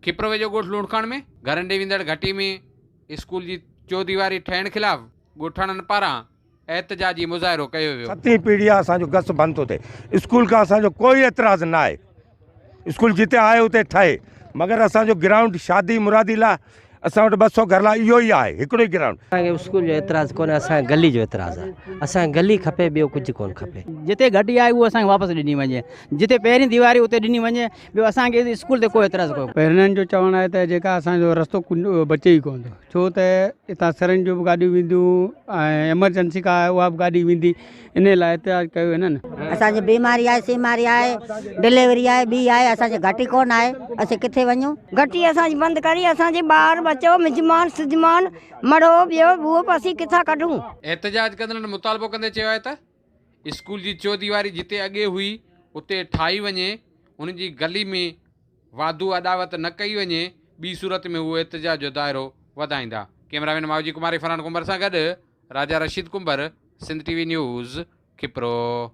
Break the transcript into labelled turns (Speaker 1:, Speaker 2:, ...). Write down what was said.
Speaker 1: खिप्रो वेझो ॻोठ लूणखण में घरनि ॾे वेंदड़ घटी में स्कूल जी चौदीवारी ठहिण ख़िलाफ़ ॻोठाणनि पारां एहतजाजी मुज़ाहिरो कयो वियो।
Speaker 2: 7वीं पीढ़ी आहे असांजो गस बंदि थो थिए। स्कूल खां असांजो कोई एतिराज़ न आहे। स्कूल जिते आहे उते ठहे, मगर असांजो ग्राउंड शादी मुरादी लाइ असां वटि 200 घर लाइ इहो ई आहे, हिकिड़ो ई ग्राउंड।
Speaker 3: असांखे स्कूल जो एतिराज़ कोन्हे, असांखे गली जो एतिराज़ आहे। असांखे गली खपे, ॿियो कुझु कोन खपे।
Speaker 4: जिते घटी आहे उहो असांखे वापसि ॾिनी वञे, जिते पहिरीं दीवारी उते ॾिनी वञे। ॿियो असांखे स्कूल ते कोई एतिराज़ कोन्हे।
Speaker 5: पहिरियों जो चवणु आहे त जेका असांजो रस्तो बचे ई कोन थो, छो त हितां सरनि जूं बि गाॾियूं वेंदियूं ऐं एमरजेंसी का उहा बि गाॾी वेंदी, इन लाइ एतिराज़ कयो हिननि।
Speaker 6: असांजी बीमारी आहे, सीमारी आहे, डिलीवरी आहे, ॿी आहे, असांखे घटी कोन आहे, असीं किथे वञूं?
Speaker 7: घटी असांजी बंदि करी, असांजे ॿार बचो मिजमान सिजमान मरो, ॿियो उहो बि असीं किथां कढूं?
Speaker 1: एहतजाज कंदड़नि मुतालबो कंदे चयो आहे त स्कूल जी चौदीवारी जिते अॻे हुई उते ठाही वञे, उन जी गली में वाधू अदावत न कई वञे, ॿी सूरत में उहो एहतजाज जो दाइरो वधाईंदा। कैमरामैन मावजी कुमार, फरहान कुंबर सां गॾु राजा Rashid comber, Sindh TV news, खिप्रो।